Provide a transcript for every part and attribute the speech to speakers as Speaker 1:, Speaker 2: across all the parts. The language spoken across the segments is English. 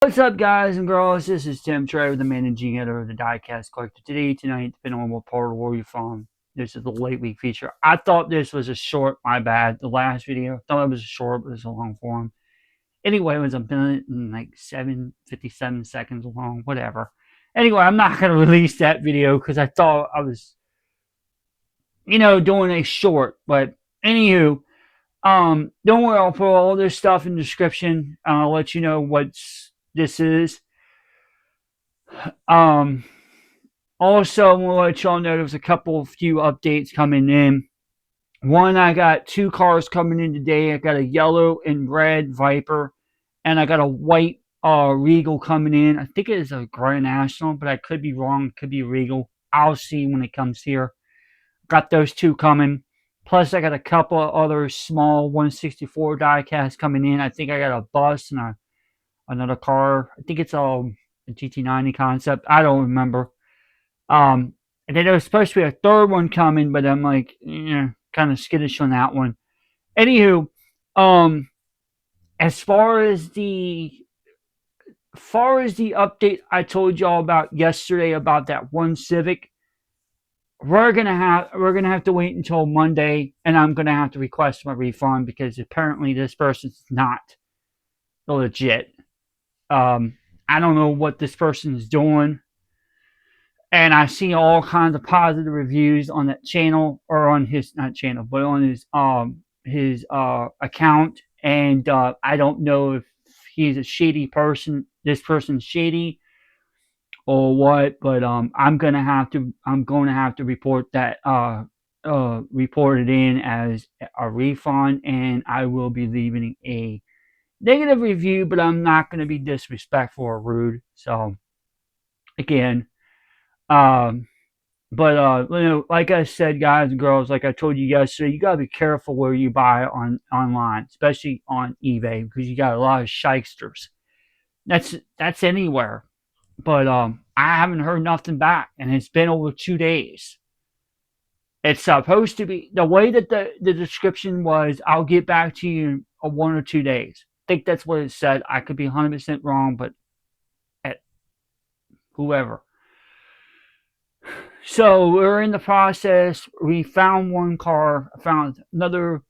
Speaker 1: What's up, guys and girls? This is Tim Trey, the managing editor of the Diecast Collector. Tonight, depending on what part of the world you're from, this is the late week feature. I thought this was a short, my bad. The last video, I thought it was a short, but it was a long form. Anyway, it was a minute and like 7:57 seconds long, whatever. Anyway, I'm not going to release that video because I thought I was, doing a short. But anywho, don't worry, I'll put all this stuff in the description. I'll let you know what this is. Um, Also, I'm gonna let y'all know there's a few updates coming in. One, I got two cars coming in today. I got a yellow and red Viper, and I got a white Regal coming in. I think it is a Grand National, but I could be wrong. It could be Regal. I'll see when it comes here. Got those two coming. Plus, I got a couple of other small 164 diecast coming in. I think I got a bus and another car. I think it's a GT90 concept. I don't remember. And then there was supposed to be a third one coming, but I'm like, kind of skittish on that one. Anywho, um, as far as the update I told y'all about yesterday about that one Civic, we're gonna have to wait until Monday, and I'm gonna have to request my refund because apparently this person's not legit. I don't know what this person's doing, and I see all kinds of positive reviews on that channel, or on his, not channel, but on his account, and I don't know if he's a shady person, this person's shady or what, but I'm going to have to report that, report it in as a refund, and I will be leaving a negative review, but I'm not going to be disrespectful or rude. So again, um but like I said, guys and girls, like I told you yesterday, you gotta be careful where you buy online, especially on eBay, because you got a lot of shysters. That's anywhere. But I haven't heard nothing back, and it's been over 2 days. It's supposed to be the way that the description was. I'll get back to you in 1 or 2 days. I think that's what it said. I could be 100% wrong, but at whoever. So we're in the process. We found one car. I found another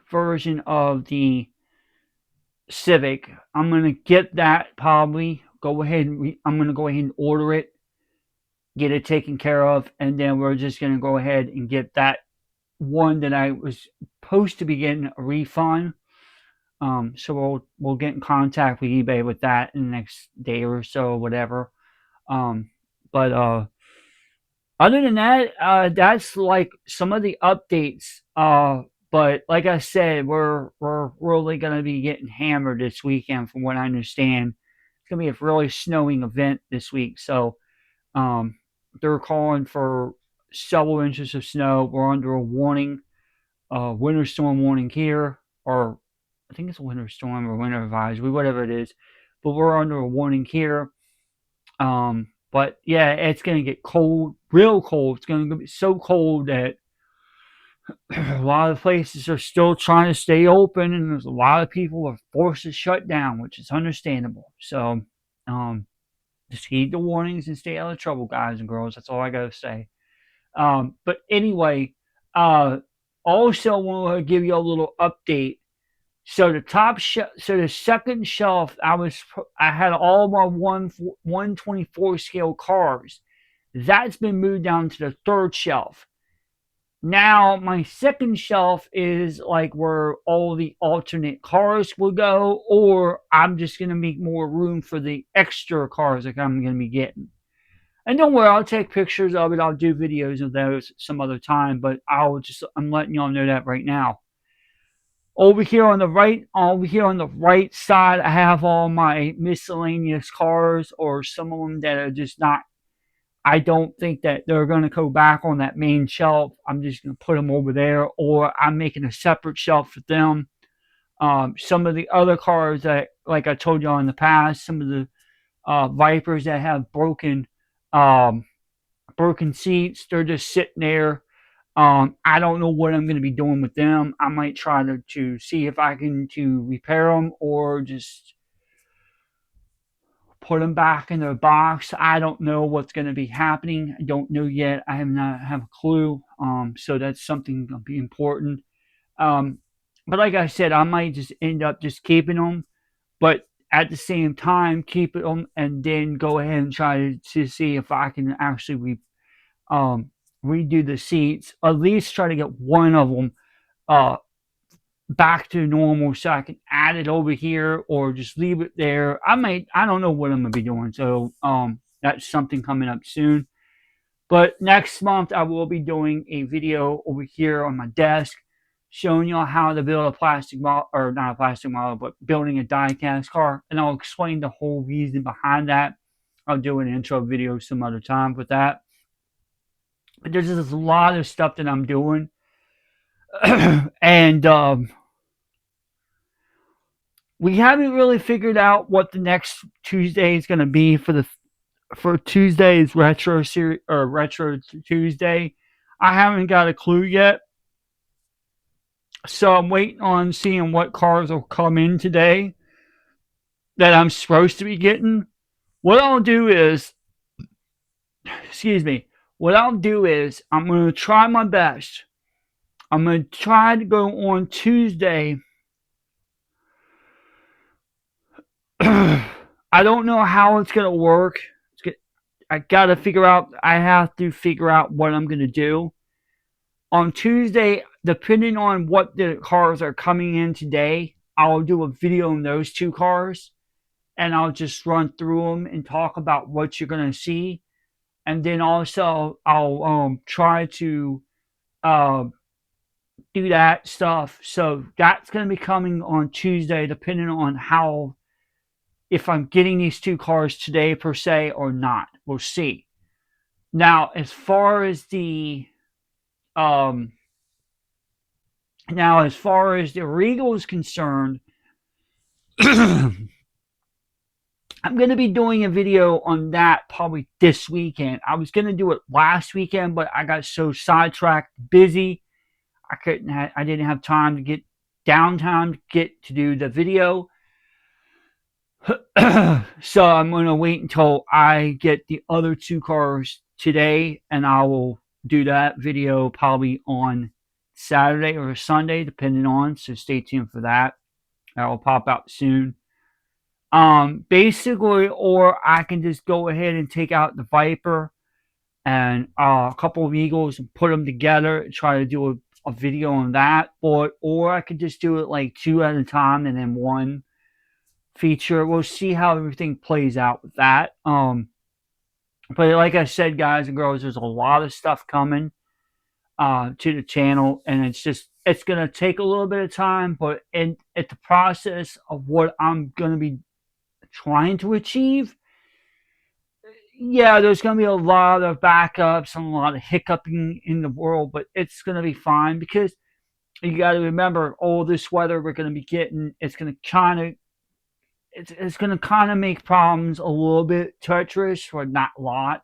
Speaker 1: version of the Civic. I'm gonna get that probably. I'm gonna go ahead and order it, get it taken care of, and then we're just gonna go ahead and get that one that I was supposed to be getting a refund. So we'll get in contact with eBay with that in the next day or so, whatever. But other than that, that's like some of the updates. But like I said, we're really gonna be getting hammered this weekend, from what I understand. It's gonna be a really snowing event this week, so um, they're calling for several inches of snow. We're under a warning, winter storm warning here, or I think it's a winter storm or winter advisory, whatever it is. But we're under a warning here. But yeah, it's gonna get cold, real cold. It's gonna be so cold that a lot of places are still trying to stay open, and there's a lot of people are forced to shut down, which is understandable. So, um, just heed the warnings and stay out of trouble, guys and girls. That's all I gotta say. But anyway, uh, also want to give you a little update. So the second shelf, I had all my 124 scale cars. That's been moved down to the third shelf. Now my second shelf is like where all the alternate cars will go, or I'm just gonna make more room for the extra cars that I'm gonna be getting. And don't worry, I'll take pictures of it. I'll do videos of those some other time, but I'm letting y'all know that right now. Over here on the right side, I have all my miscellaneous cars, or some of them that are just not. I don't think that they're going to go back on that main shelf. I'm just going to put them over there, or I'm making a separate shelf for them. Some of the other cars that, like I told you in the past, some of the Vipers that have broken seats, they're just sitting there. I don't know what I'm going to be doing with them. I might try to see if I can to repair them or just put them back in their box. I don't know what's going to be happening. I don't know yet. I have not have a clue. So that's something going to be important. Um, but like I said, I might just end up just keeping them, but at the same time, keep them and then go ahead and try to see if I can actually um, redo the seats. At least try to get one of them uh, back to normal so I can add it over here or just leave it there. I don't know what I'm gonna be doing. So that's something coming up soon. But next month I will be doing a video over here on my desk showing y'all how to build a plastic model, or not a plastic model, but building a die cast car. And I'll explain the whole reason behind that. I'll do an intro video some other time with that. But there's just a lot of stuff that I'm doing. And we haven't really figured out what the next Tuesday is going to be for Tuesday's retro series or retro Tuesday. I haven't got a clue yet, so I'm waiting on seeing what cars will come in today that I'm supposed to be getting. What I'll do is, excuse me, what I'll do is I'm going to try my best. I'm going to try to go on Tuesday. I don't know how it's going to work. I have to figure out what I'm going to do. On Tuesday, depending on what the cars are coming in today, I'll do a video on those two cars and I'll just run through them and talk about what you're going to see. And then also, I'll try to uh, do that stuff. So that's going to be coming on Tuesday, depending on how, if I'm getting these two cars today per se or not. We'll see. Now, as far as the um, Regal is concerned, I'm going to be doing a video on that probably this weekend. I was going to do it last weekend, but I got so sidetracked, busy. I didn't have time to get downtime to do the video. So I'm going to wait until I get the other two cars today, and I will do that video probably on Saturday or Sunday, depending on. So stay tuned for that. That will pop out soon. Basically, or I can just go ahead and take out the Viper and a couple of Eagles and put them together and try to do a video on that. Or I could just do it like two at a time and then one feature. We'll see how everything plays out with that. But like I said, guys and girls, there's a lot of stuff coming to the channel, and it's gonna take a little bit of time, but at the process of what I'm gonna be trying to achieve, yeah, there's gonna be a lot of backups and a lot of hiccuping in the world, but it's gonna be fine because you got to remember all this weather we're gonna be getting. It's going to kind of make problems a little bit treacherous, or not a lot.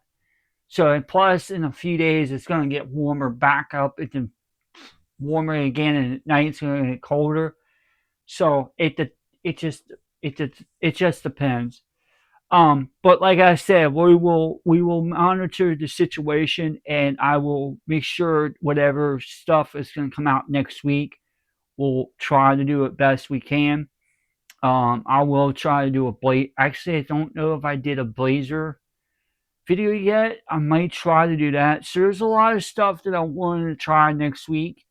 Speaker 1: So, and plus, in a few days, it's going to get warmer back up. It's warmer again, and at night it's going to get colder. So it just depends. But like I said, we will monitor the situation, and I will make sure whatever stuff is going to come out next week, we'll try to do it best we can. I will try to do a blaze. Actually, I don't know if I did a blazer video yet. I might try to do that. So there's a lot of stuff that I wanted to try next week.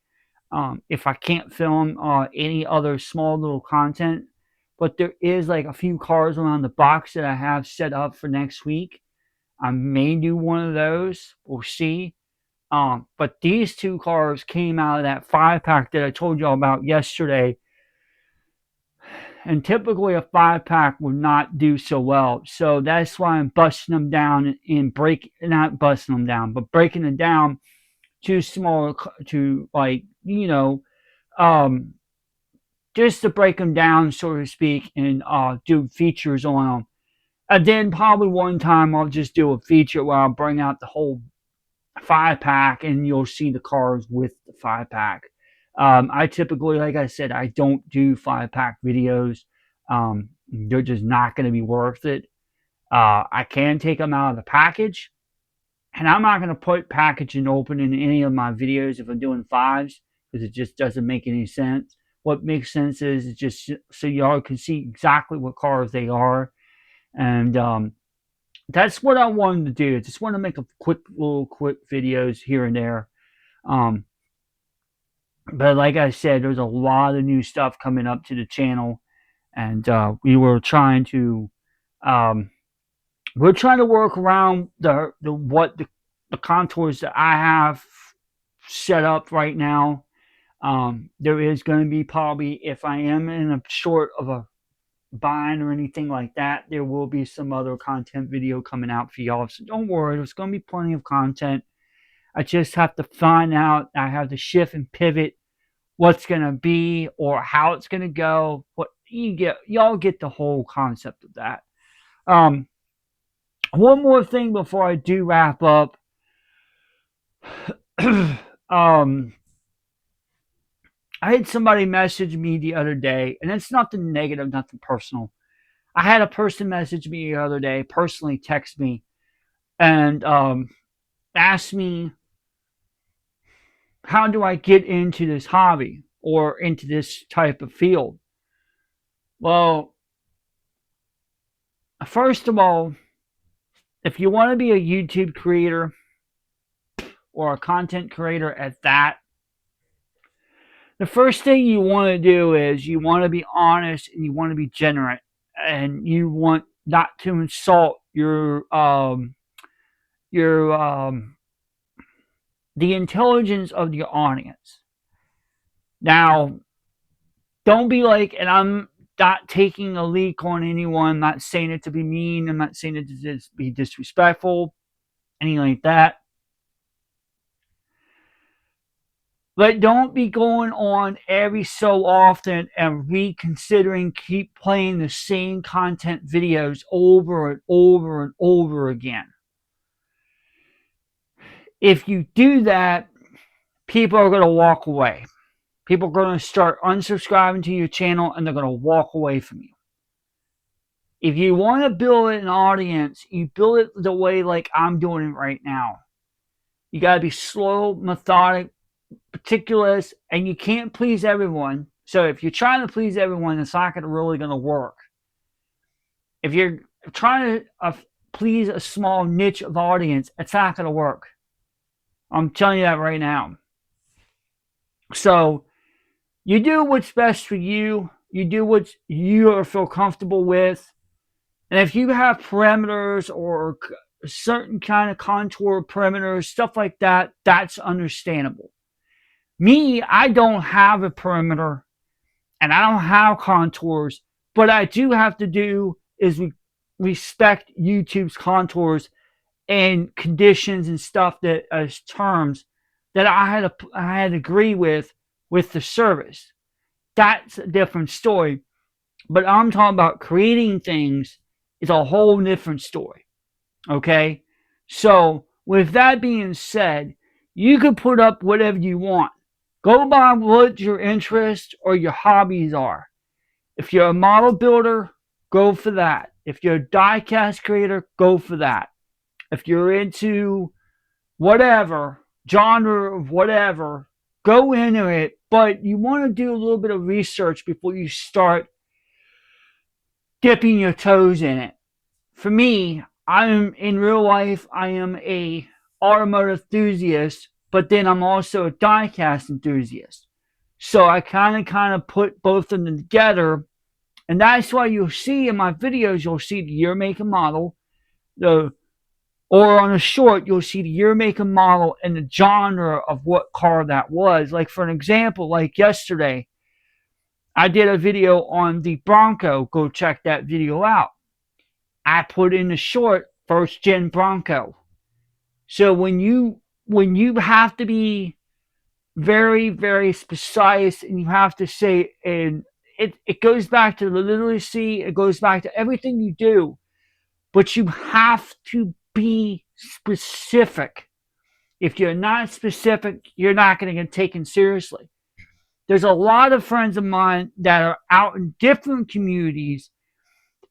Speaker 1: If I can't film any other small little content, but there is like a few cars around the box that I have set up for next week. I may do one of those. We'll see. But these two cars came out of that 5-pack that I told y'all about yesterday. And typically a 5-pack would not do so well. So that's why I'm busting them down and not busting them down, but breaking them down to small, to like, just to break them down, so to speak, and do features on them. And then probably one time I'll just do a feature where I'll bring out the whole 5-pack, and you'll see the cars with the 5-pack. I typically, like I said, I don't do 5-pack videos. They're just not going to be worth it. I can take them out of the package, and I'm not going to put packaging open in any of my videos if I'm doing fives, because it just doesn't make any sense. What makes sense is just so y'all can see exactly what cars they are, and that's what I wanted to do. I just want to make a quick videos here and there. Um, but like I said, there's a lot of new stuff coming up to the channel, and we were trying to um, work around the contours that I have set up right now. There is going to be probably, if I am in a short of a bind or anything like that, there will be some other content video coming out for y'all. So don't worry, there's going to be plenty of content. I just have to find out. I have to shift and pivot what's going to be or how it's going to go. What you get, y'all get the whole concept of that. One more thing before I do wrap up. I had somebody message me the other day, and it's nothing negative, nothing personal. I had a person message me the other day, personally text me, and ask me, how do I get into this hobby or into this type of field? Well, first of all, if you want to be a YouTube creator or a content creator at that, the first thing you want to do is you want to be honest and you want to be genuine, and you want not to insult your the intelligence of your audience. Now, don't be like, and I'm not taking a leak on anyone. I'm not saying it to be mean. I'm not saying it to be disrespectful, anything like that. But don't be going on every so often and reconsidering, keep playing the same content videos over and over and over again. If you do that, people are going to walk away. People are going to start unsubscribing to your channel, and they're going to walk away from you. If you want to build an audience, you build it the way like I'm doing it right now. You got to be slow, methodic, meticulous, and you can't please everyone. So if you're trying to please everyone, it's not really going to work. If you're trying to please a small niche of audience, it's not going to work. I'm telling you that right now. So you do what's best for you. You do what you feel comfortable with. And if you have parameters or a certain kind of contour perimeters, stuff like that, that's understandable. Me, I don't have a perimeter and I don't have contours. But I do have to do is respect YouTube's contours and conditions and stuff that as terms that I had to agree with the service. That's a different story. But I'm talking about creating things is a whole different story. Okay? So, with that being said, you can put up whatever you want. Go by what your interests or your hobbies are. If you're a model builder, go for that. If you're a die-cast creator, go for that. If you're into whatever, genre of whatever, go into it. But you want to do a little bit of research before you start dipping your toes in it. For me, I'm in real life, I am a automotive enthusiast, but then I'm also a die-cast enthusiast. So I kind of put both of them together, and that's why you'll see in my videos, you'll see the year, make, and model, or on a short, you'll see the year, make, and model, and the genre of what car that was. Like for an example, like yesterday, I did a video on the Bronco. Go check that video out. I put in the short first gen Bronco. So when you have to be very, very precise, and you have to say, and it goes back to the literacy, it goes back to everything you do, but you have to be specific. If you're not specific, you're not going to get taken seriously. There's a lot of friends of mine that are out in different communities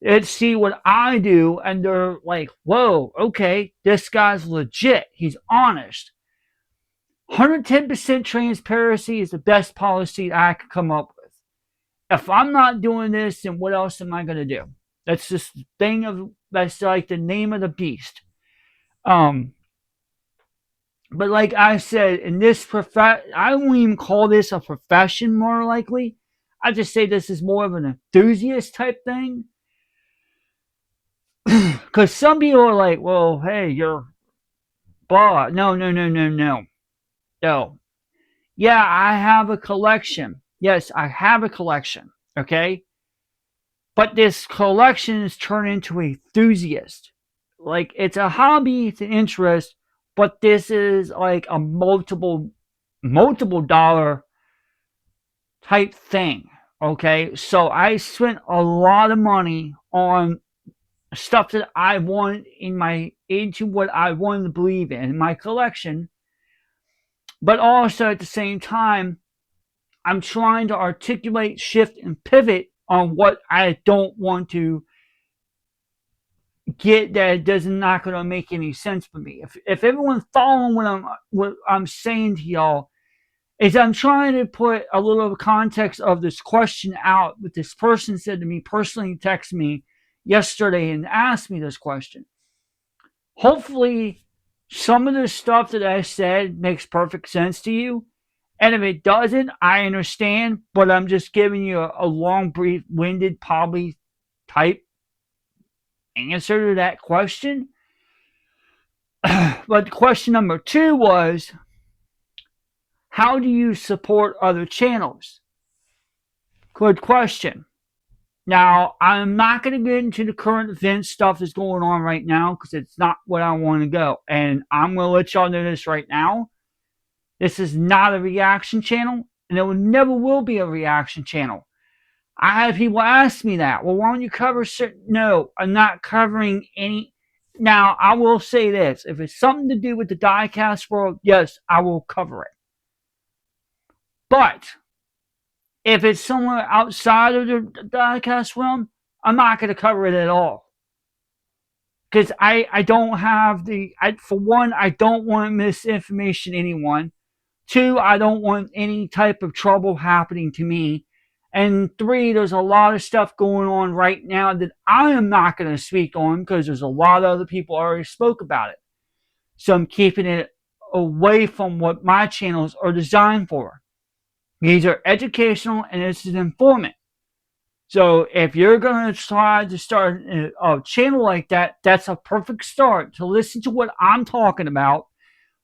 Speaker 1: that see what I do and they're like, whoa, okay, this guy's legit. He's honest. 110% transparency is the best policy I could come up with. If I'm not doing this, then what else am I going to do? That's just the thing of, that's like the name of the beast. Um, but like I said, in this I won't even call this a profession more likely. I just say this is more of an enthusiast type thing. Because some people are like, well, hey, you're blah. No, no, no, no, no. No. Yeah, I have a collection. Yes, I have a collection. Okay. But this collection is turned into a enthusiast. Like, it's a hobby, it's an interest, but this is like a multiple dollar type thing. Okay. So I spent a lot of money on stuff that I want into what I wanted to believe in my collection, but also at the same time, I'm trying to articulate, shift, and pivot on what I don't want to get that does not going to make any sense for me. If everyone's following what I'm saying to y'all, is I'm trying to put a little context of this question out. What this person said to me personally, text me yesterday and asked me this question. Hopefully, some of the stuff that I said makes perfect sense to you. And if it doesn't, I understand, but I'm just giving you a long, brief, winded, probably type answer to that question. But question number 2 was, how do you support other channels? Good question. Now, I'm not going to get into the current event stuff that's going on right now because it's not what I want to go. And I'm going to let y'all know this right now. This is not a reaction channel, and it never will be a reaction channel. I have people ask me that. Well, why don't you cover certain? No, I'm not covering any. Now, I will say this. If it's something to do with the diecast world, yes, I will cover it. But if it's somewhere outside of the diecast realm, I'm not going to cover it at all. Because I don't have for one, I don't want to misinformation anyone. 2, I don't want any type of trouble happening to me. And 3, there's a lot of stuff going on right now that I am not going to speak on because there's a lot of other people already spoke about it. So I'm keeping it away from what my channels are designed for. These are educational and this is informative. So if you're going to try to start a channel like that, that's a perfect start to listen to what I'm talking about.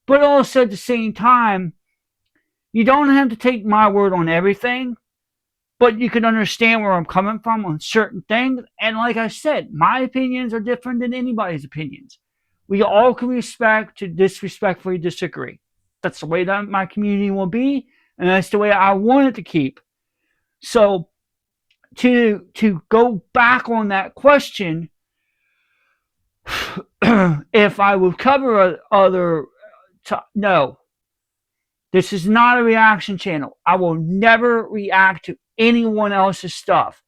Speaker 1: But also at the same time, you don't have to take my word on everything, but you can understand where I'm coming from on certain things. And like I said, my opinions are different than anybody's opinions. We all can respect to disrespectfully disagree. That's the way that my community will be, and that's the way I want it to keep. So to go back on that question, if I would cover no, this is not a reaction channel. I will never react to anyone else's stuff.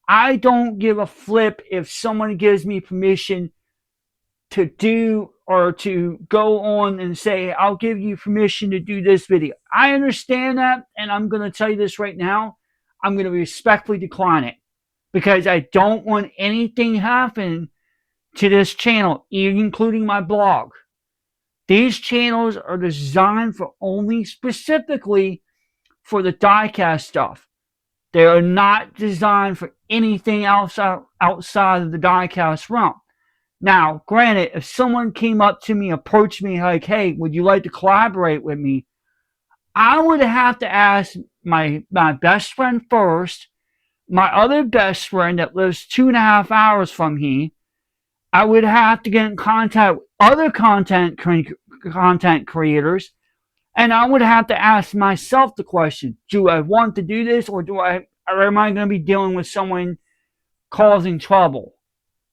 Speaker 1: I don't give a flip if someone gives me permission to do or to go on and say, I'll give you permission to do this video. I understand that, and I'm going to tell you this right now. I'm going to respectfully decline it because I don't want anything happen to this channel, even including my blog. These channels are designed for only specifically for the diecast stuff. They are not designed for anything else outside of the diecast realm. Now, granted, if someone came up to me, approached me like, hey, would you like to collaborate with me? I would have to ask my best friend first, my other best friend that lives 2.5 hours from me. I would have to get in contact with other content creators, and I would have to ask myself the question, do I want to do this, or am I going to be dealing with someone causing trouble?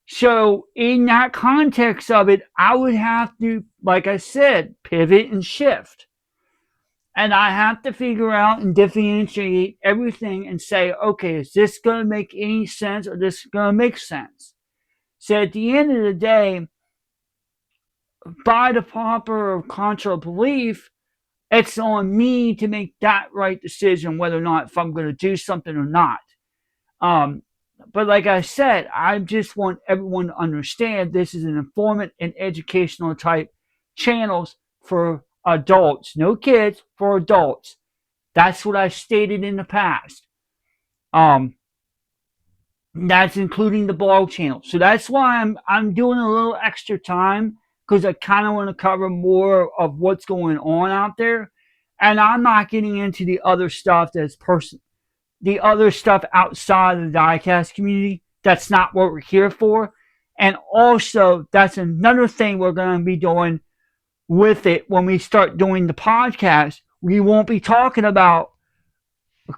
Speaker 1: So in that context of it, I would have to, like I said, pivot and shift. And I have to figure out and differentiate everything and say, okay, is this going to make any sense or this going to make sense? So at the end of the day, by the proper contra belief, it's on me to make that right decision whether or not if I'm going to do something or not. Um, but like I said, I just want everyone to understand this is an informant and educational type channels for adults, no kids, for adults. That's what I've stated in the past. Um, that's including the blog channel. So that's why I'm doing a little extra time because I kind of want to cover more of what's going on out there, and I'm not getting into the other stuff that's the other stuff outside of the diecast community. That's not what we're here for. And also, that's another thing we're going to be doing with it when we start doing the podcast. We won't be talking about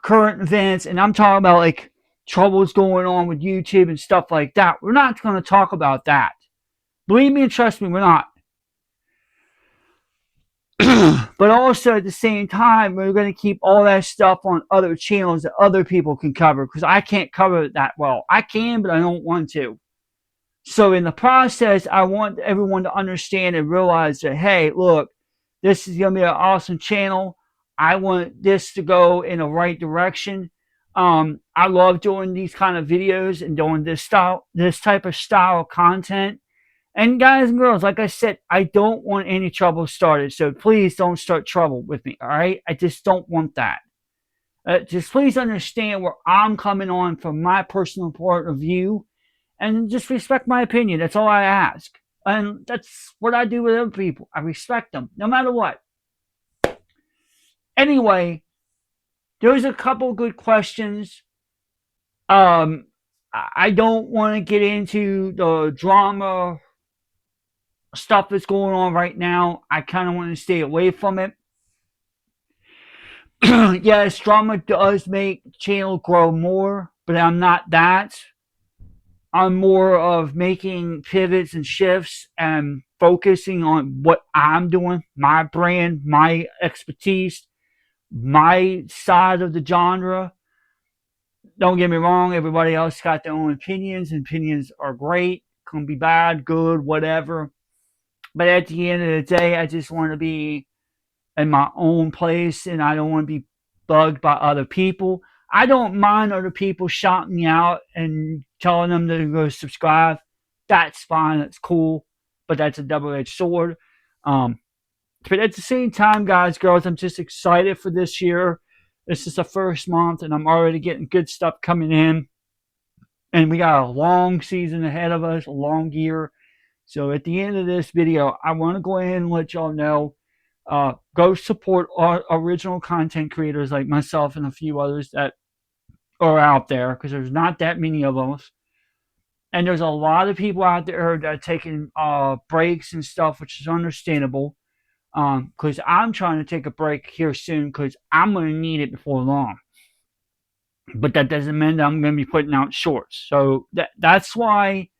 Speaker 1: current events, and I'm talking about like troubles going on with YouTube and stuff like that. We're not going to talk about that. Believe me and trust me, we're not. But also at the same time, we're going to keep all that stuff on other channels that other people can cover because I can't cover it that well. I can, but I don't want to. So in the process, I want everyone to understand and realize that, hey, look, this is going to be an awesome channel. I want this to go in the right direction. I love doing these kind of videos and doing this type of style of content. And guys and girls, like I said, I don't want any trouble started. So please don't start trouble with me. All right. I just don't want that. Just please understand where I'm coming on from my personal point of view and just respect my opinion. That's all I ask. And that's what I do with other people. I respect them no matter what. Anyway, there's a couple good questions. I don't want to get into the drama stuff that's going on right now. I kind of want to stay away from it. Yes, drama does make the channel grow more, but I'm not that. I'm more of making pivots and shifts and focusing on what I'm doing, my brand, my expertise, my side of the genre. Don't get me wrong, everybody else got their own opinions, and opinions are great, can be bad, good, whatever. But at the end of the day, I just want to be in my own place and I don't want to be bugged by other people. I don't mind other people shouting me out and telling them to go subscribe. That's fine. That's cool. But that's a double-edged sword. Um, but at the same time, guys, girls, I'm just excited for this year. This is the first month and I'm already getting good stuff coming in. And we got a long season ahead of us, a long year. So at the end of this video, I want to go ahead and let y'all know, go support our original content creators like myself and a few others that are out there because there's not that many of us. And there's a lot of people out there that are taking breaks and stuff, which is understandable because I'm trying to take a break here soon because I'm going to need it before long. But that doesn't mean that I'm going to be putting out shorts. So that's why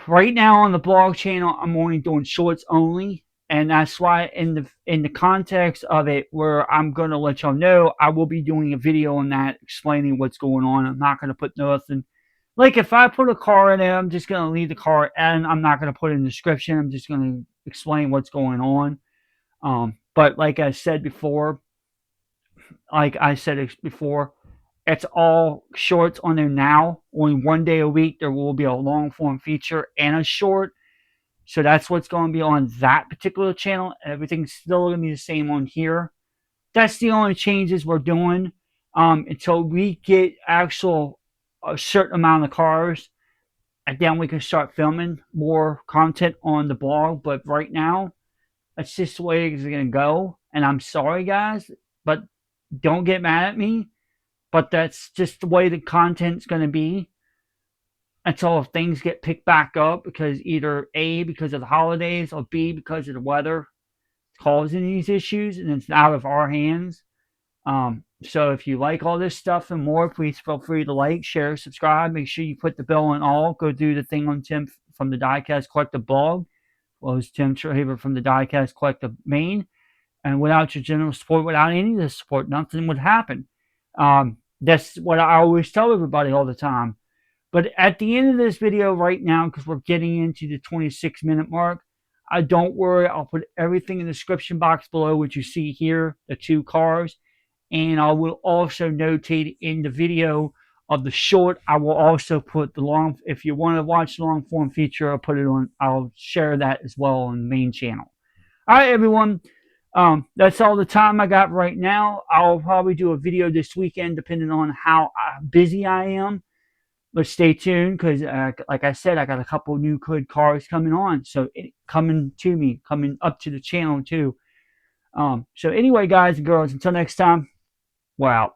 Speaker 1: right now on the blog channel, I'm only doing shorts only. And that's why in the context of it, where I'm going to let y'all know, I will be doing a video on that explaining what's going on. I'm not going to put nothing. Like if I put a car in there, I'm just going to leave the car and I'm not going to put it in the description. I'm just going to explain what's going on. But like I said before, it's all shorts on there now. Only one day a week there will be a long form feature and a short. So that's what's going to be on that particular channel. Everything's still going to be the same on here. That's the only changes we're doing until we get a certain amount of cars. And then we can start filming more content on the blog. But right now, that's just the way it's going to go. And I'm sorry, guys, but don't get mad at me. But that's just the way the content's going to be until things get picked back up because either A, because of the holidays, or B, because of the weather causing these issues and it's out of our hands. So if you like all this stuff and more, please feel free to like, share, subscribe. Make sure you put the bell on all. Go do the thing on Tim from the Diecast Collective blog. Well, it's Tim Traver from the Diecast Collective Maine. And without your general support, without any of this support, nothing would happen. That's what I always tell everybody all the time. But at the end of this video right now, because we're getting into the 26-minute mark, don't worry. I'll put everything in the description box below, what you see here, the two cars. And I will also notate in the video of the short, I will also put the long, if you want to watch the long form feature, I'll put it on, I'll share that as well on the main channel. All right, everyone. That's all the time I got right now. I'll probably do a video this weekend depending on how busy I am. But stay tuned because, like I said, I got a couple new good cars coming on. So coming to me, coming up to the channel too. So anyway, guys and girls, until next time, we're out.